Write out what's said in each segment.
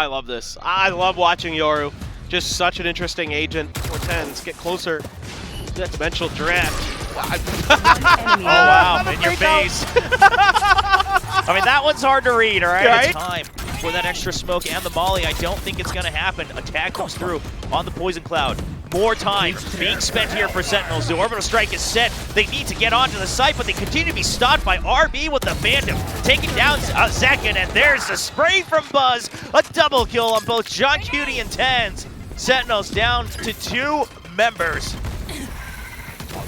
I love this. I love watching yoru. Just such an interesting agent. For TenZ, get closer. That dimensional drift. Oh wow, in your face. I mean, that one's hard to read, all right? Time for that extra smoke and the molly. I don't think it's going to happen. Attack comes through on the poison cloud. More time being spent here for Sentinels. The orbital strike is set. They need to get onto the site, but they continue to be stopped by RB with the Phantom. Taking down Zekin, and there's the spray from Buzz. A double kill on both John Cutie and TenZ. Sentinels down to 2 members.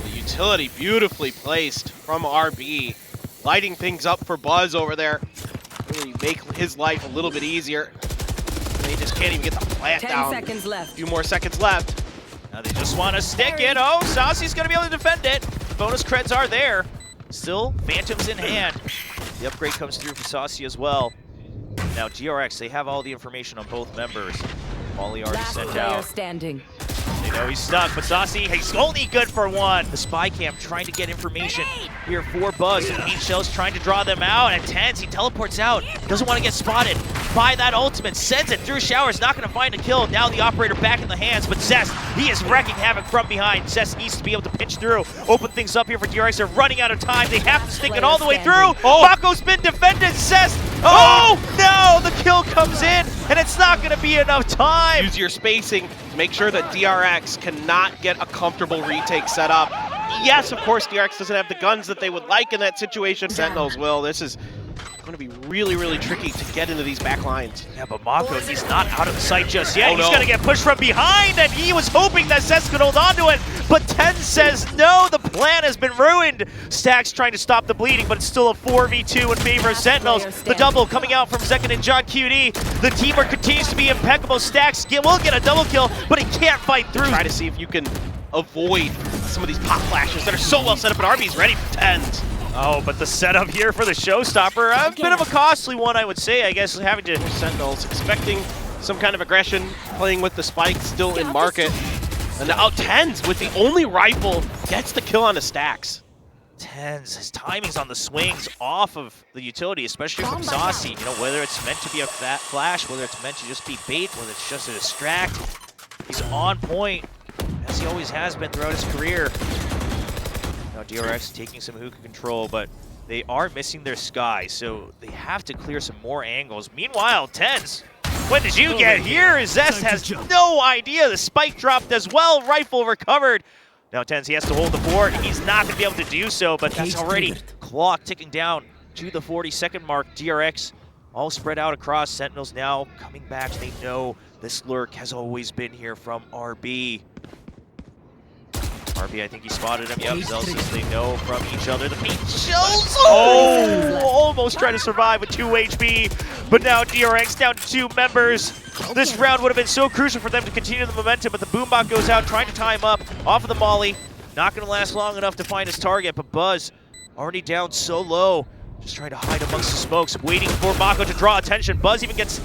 The utility beautifully placed from RB. Lighting things up for Buzz over there. Really make his life a little bit easier. They just can't even get the plant 10 down. seconds left. A few more seconds left. Now they just want to stick it. Oh, Saucy's going to be able to defend it. Bonus creds are there. Still, Phantoms in hand. The upgrade comes through for Saucy as well. Now DRX, they have all the information on both members. Molly already sent out. Standing. They know he's stuck, but Saucy, he's only good for 1. The spy cam trying to get information here for Buzz. And Meat Shell's trying to draw them out. And TenZ, he teleports out. Doesn't want to get spotted by that ultimate. Sends it through showers, not going to find a kill. Now the operator back in the hands, but Zest, he is wrecking havoc from behind. Zest needs to be able to pitch through. Open things up here for DRX. They're running out of time. They have to stick it all the way through. Oh. Mako's been defended. Zest, oh no! The kill comes in, and it's not going to be enough time. Use your spacing to make sure that DRX cannot get a comfortable retake set up. Yes, of course, DRX doesn't have the guns that they would like in that situation. Sentinels will. This is going to be really, really tricky to get into these back lines. Yeah, but Mako, he's not out of the sight just yet. Oh, he's no. going to get pushed from behind, and he was hoping that Zest could hold on to it. But TenZ says no, the plan has been ruined. Stax trying to stop the bleeding, but it's still a 4v2 in favor of Sentinels. The double coming out from Zekin and John QD. The teamwork continues to be impeccable. Stax will get a double kill, but he can't fight through. Try to see if you can avoid some of these pop flashes that are so well set up, and RB's ready for TenZ. Oh, but the setup here for the showstopper, a bit of a costly one, I would say. I guess having to... Sentinels expecting some kind of aggression, playing with the spike still in market. And now TenZ with the only rifle gets the kill on the Stax. TenZ, his timing's on the swings off of the utility, especially from Saucy. You know, whether it's meant to be a fat flash, whether it's meant to just be bait, whether it's just a distract. He's on point, as he always has been throughout his career. Now DRX taking some hookah control, but they are missing their sky, so they have to clear some more angles. Meanwhile, TenZ, when did you get here? Zest has no idea. The spike dropped as well. Rifle recovered. Now TenZ, he has to hold the fort. He's not going to be able to do so, but that's already clock ticking down to the 40-second mark. DRX all spread out across. Sentinels now coming back. They know this lurk has always been here from RB. RB, I think he spotted him. Yep, Zelsis, they know from each other. The Meat Shells, oh! Almost trying to survive with 2 HP, but now DRX down to 2 members. This round would have been so crucial for them to continue the momentum, but the Boombot goes out, trying to tie him up off of the molly. Not going to last long enough to find his target, but Buzz already down so low. Just trying to hide amongst the smokes, waiting for Mako to draw attention. Mako even gets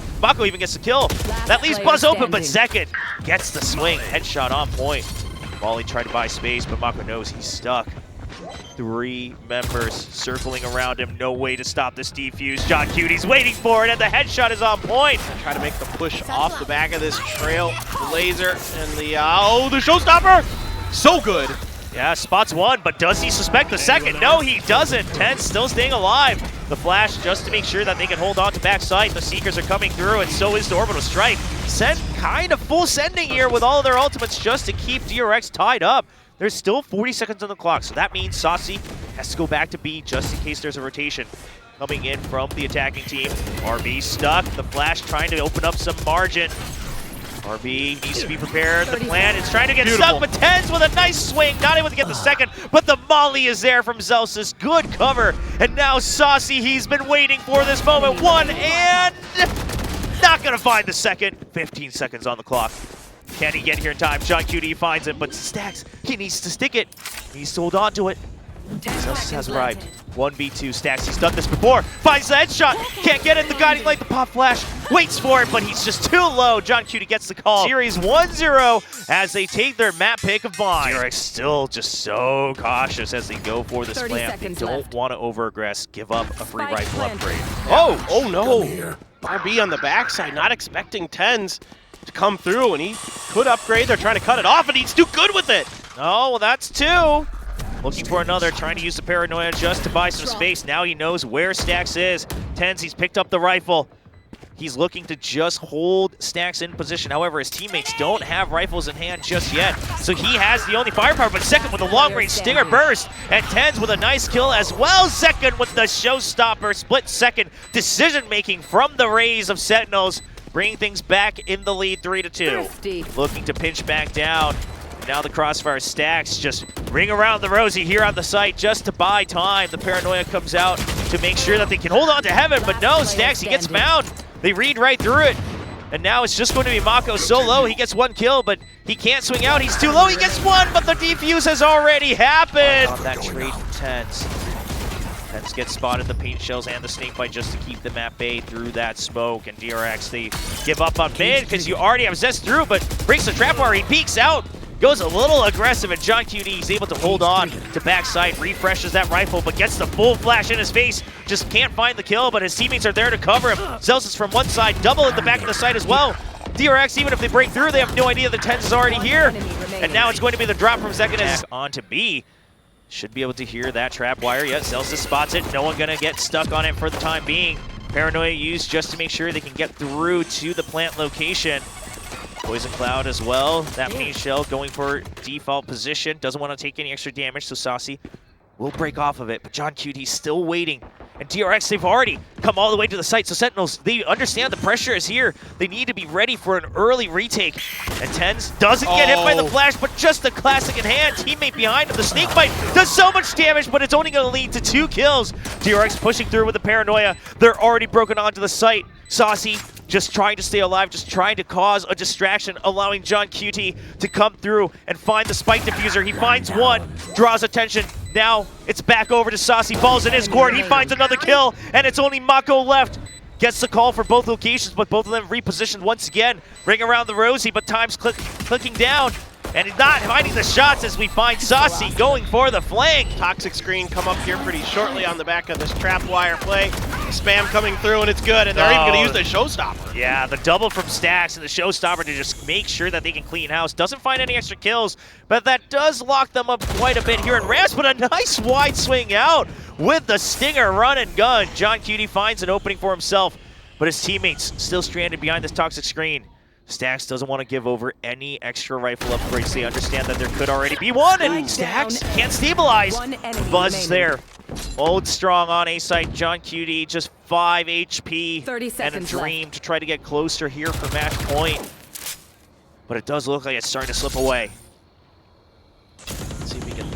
the kill. That leaves Buzz open, but Zekin gets the swing. Headshot on point. Molly tried to buy space, but Mako knows he's stuck. 3 members circling around him. No way to stop this defuse. John Cutie's waiting for it, and the headshot is on point. Try to make the push off the back of this trail. The laser and the, oh, the showstopper! So good. Yeah, spots 1, but does he suspect the second? No, he doesn't. TenZ still staying alive. The flash just to make sure that they can hold on to backside. The Seekers are coming through, and so is the orbital strike. Sen kind of full sending here with all of their ultimates just to keep DRX tied up. There's still 40 seconds on the clock, so that means Saucy has to go back to B just in case there's a rotation coming in from the attacking team. RB stuck. The flash trying to open up some margin. RB needs to be prepared. The plan is trying to get stuck, but TenZ with a nice swing, not able to get the second, but the molly is there from Zelsis. Good cover, and now Saucy, he's been waiting for this moment. 1 and not gonna find the second. 15 seconds on the clock. Can he get here in time? John QD finds it, but Stax, he needs to stick it. He needs to hold on to it. Zelsis has arrived. 1v2 Stax, he's done this before. Finds the headshot, can't get it. The guiding light, the pop flash, waits for it, but he's just too low. John QD gets the call. Series 1-0 as they take their map pick of Vine. DRX still just so cautious as they go for this plant. They don't want to over-aggress, give up a free rifle upgrade. Oh no. RB on the backside, not expecting TenZ to come through, and he could upgrade. They're trying to cut it off, and he's too good with it. Oh, well, that's two. Looking for another, trying to use the paranoia just to buy some space. Now he knows where Stax is. TenZ, he's picked up the rifle. He's looking to just hold Stax in position. However, his teammates don't have rifles in hand just yet. So he has the only firepower, but second with a long-range stinger burst. And TenZ with a nice kill as well. Second with the showstopper, split second decision-making from the Rays of Sentinels, bringing things back in the lead 3-2. Looking to pinch back down. Now the crossfire Stax just ring around the Rosie here on the site just to buy time. The paranoia comes out to make sure that they can hold on to heaven, but no, Stax, he gets found. They read right through it. And now it's just going to be Mako so low. He gets one kill, but he can't swing out. He's too low. He gets one, but the defuse has already happened. On that trade from TenZ. TenZ gets spotted, the paint shells and the snakebite just to keep them at bay through that smoke. And DRX, they give up on mid because you already have Zest through, but breaks the trap wire. He peeks out. Goes a little aggressive, and JohnQT, he's able to hold on to backside, refreshes that rifle, but gets the full flash in his face. Just can't find the kill, but his teammates are there to cover him. Celsius from one side, double at the back of the site as well. DRX, even if they break through, they have no idea the TenZ is already here. And now it's going to be the drop from Zekinez on to B. Should be able to hear that trap wire. Yes, Celsius spots it. No one gonna get stuck on it for the time being. Paranoia used just to make sure they can get through to the plant location. Poison Cloud as well. That paint shell going for default position. Doesn't want to take any extra damage, so Saucy will break off of it. But JohnQT still waiting. And DRX, they've already come all the way to the site. So Sentinels, they understand the pressure is here. They need to be ready for an early retake. And TenZ doesn't get hit by the flash, but just the classic in hand. Teammate behind him, the snakebite does so much damage, but it's only going to lead to 2 kills. DRX pushing through with the paranoia. They're already broken onto the site. Saucy just trying to stay alive, just trying to cause a distraction, allowing JohnQT to come through and find the spike diffuser. He finds one, draws attention. Now it's back over to Saucy, falls in his court. He finds another kill, and it's only Mako left. Gets the call for both locations, but both of them repositioned once again. Ring around the Rosie, but time's clicking down. And not finding the shots as we find Saucy going for the flank. Toxic screen come up here pretty shortly on the back of this trap wire play. Spam coming through, and it's good, and they're even going to use the showstopper. Yeah, the double from Stax and the showstopper to just make sure that they can clean house. Doesn't find any extra kills, but that does lock them up quite a bit here in ramps, but a nice wide swing out with the stinger run and gun. JohnQT finds an opening for himself, but his teammates still stranded behind this toxic screen. Stax doesn't want to give over any extra rifle upgrades. They understand that there could already be one, and Stax can't stabilize. Buzz is there. Old strong on A site. JohnQT just 5 HP and a dream to try to get closer here for match point. But it does look like it's starting to slip away. Let's see if we can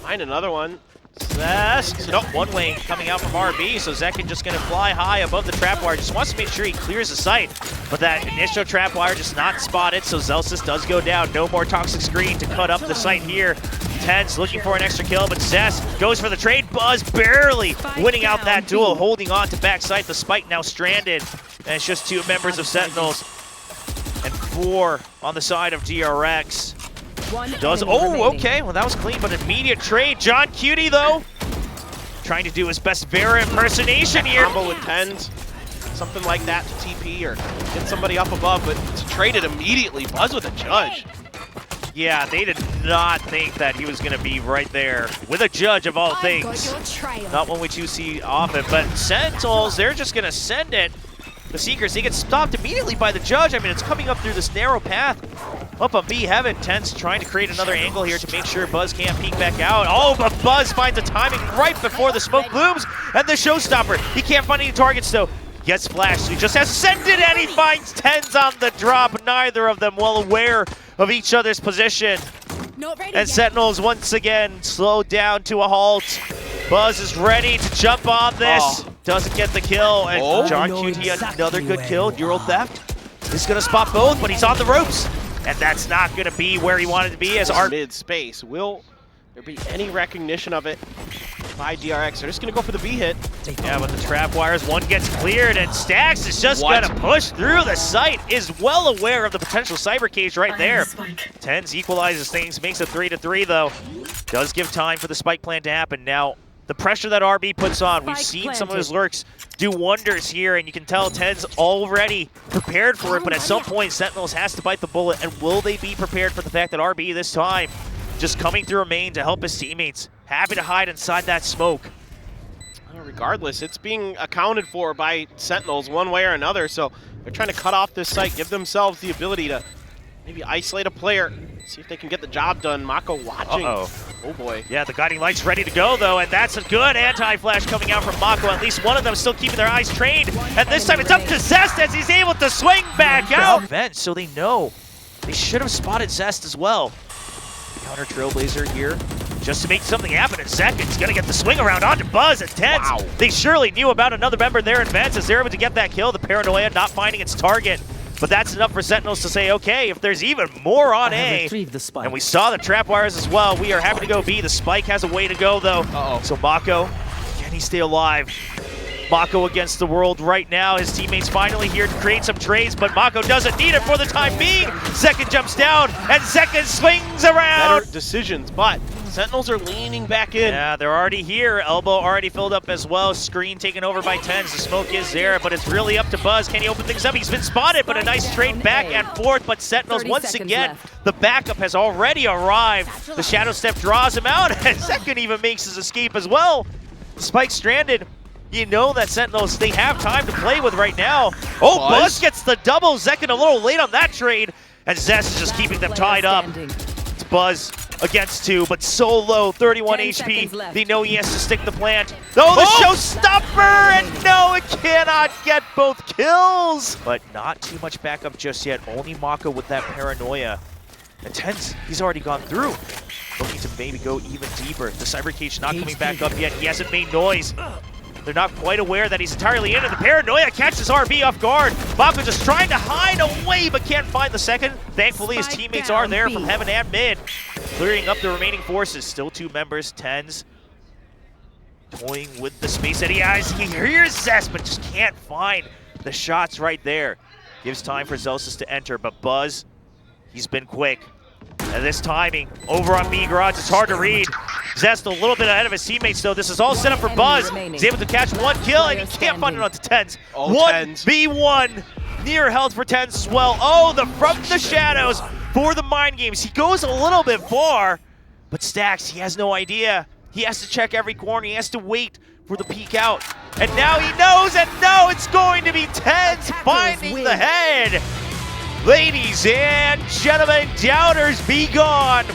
find another one. Zest, no, one way coming out from RB, so Zekin just gonna fly high above the trap wire, just wants to make sure he clears the site. But that initial trap wire just not spotted, so Celsius does go down. No more toxic screen to cut up the site here. TenZ looking for an extra kill, but Zest goes for the trade. Buzz barely winning out that duel, holding on to backside. The spike now stranded, and it's just 2 members of Sentinels and 4 on the side of DRX. Okay, well that was clean, but immediate trade. JohnQT though, trying to do his best Vera impersonation here. Combo with TenZ, something like that to TP or get somebody up above, but to trade it immediately. Buzz with a judge. Yeah, they did not think that he was going to be right there with a judge of all things. Not one we do see often, but Sentinels, they're just going to send it. The Seekers, they get stopped immediately by the judge. I mean, it's coming up through this narrow path. Up on B heaven, TenZ trying to create another angle here to make sure Buzz can't peek back out. Oh, but Buzz finds the timing right before the smoke blooms, and the showstopper. He can't find any targets though. Gets flashed, he just has sent it, and he finds TenZ on the drop. Neither of them well aware of each other's position. And Sentinels once again slowed down to a halt. Buzz is ready to jump on this. Doesn't get the kill, and JohnQT another good kill. Euro theft. He's gonna spot both, but he's on the ropes. And that's not gonna be where he wanted to be as our mid-space. Will there be any recognition of it by DRX? They're just gonna go for the B hit. Yeah, but the trap wires, one gets cleared, and Stax is just gonna push through the site, is well aware of the potential cyber cage right there. TenZ equalizes things, makes it 3-3 though. Does give time for the spike plan to happen. Now, The pressure that RB puts on, we've seen some of his lurks do wonders here, and you can tell TenZ already prepared for it, but at some point Sentinels has to bite the bullet, and will they be prepared for the fact that RB this time just coming through a main to help his teammates, happy to hide inside that smoke. Regardless, it's being accounted for by Sentinels one way or another, so they're trying to cut off this site, give themselves the ability to maybe isolate a player, see if they can get the job done. Mako watching. Oh boy. Yeah, the guiding light's ready to go though, and that's a good anti-flash coming out from Mako. At least one of them still keeping their eyes trained, and this time it's up to Zest as he's able to swing back out. Vent, so they know they should have spotted Zest as well. Counter Trailblazer here, just to make something happen in seconds. Gonna get the swing around onto Buzz and TenZ. Wow. They surely knew about another member there in Vents as they're able to get that kill. The Paranoia not finding its target. But that's enough for Sentinels to say, okay, if there's even more on A, and we saw the trap wires as well, we are happy to go B. The spike has a way to go though. So Mako, can he stay alive? Mako against the world right now. His teammates finally here to create some trades, but Mako doesn't need it for the time being. Second jumps down, and Second swings around. Better decisions, but Sentinels are leaning back in. Yeah, they're already here. Elbow already filled up as well. Screen taken over by TenZ. The smoke is there, but it's really up to Buzz. Can he open things up? He's been spotted, but a nice trade back and forth. But Sentinels, once again, the backup has already arrived. The Shadow Step draws him out, and Second even makes his escape as well. Spike stranded. You know that Sentinels, they have time to play with right now. Oh, Buzz gets the double. Second a little late on that trade, and Zest is just keeping them tied up. It's Buzz against two, but so low, 31 HP. They know he has to stick the plant. Oh, the showstopper, and no, it cannot get both kills. But not too much backup just yet. Only Mako with that Paranoia. And TenZ, he's already gone through. Looking to maybe go even deeper. The Cyber Cage not coming back up yet. He hasn't made noise. They're not quite aware that he's entirely in, and the Paranoia catches RB off guard. Mako just trying to hide away, but can't find the second. Thankfully, his teammates are there from heaven and mid, clearing up the remaining forces. Still two members, TenZ toying with the space that he has. He hears Zest, but just can't find the shots right there. Gives time for Zelsis to enter, but Buzz, he's been quick. And this timing over on B Garage, it's hard to read. Zest a little bit ahead of his teammates though. This is all set up for Buzz. He's able to catch one kill and he can't find it onto TenZ. 1v1, near health for TenZ as well. Oh, from the shadows for the mind games. He goes a little bit far, but Stacks, he has no idea. He has to check every corner. He has to wait for the peek out. And now he knows, and no, it's going to be TenZ finding the head. Ladies and gentlemen, doubters be gone.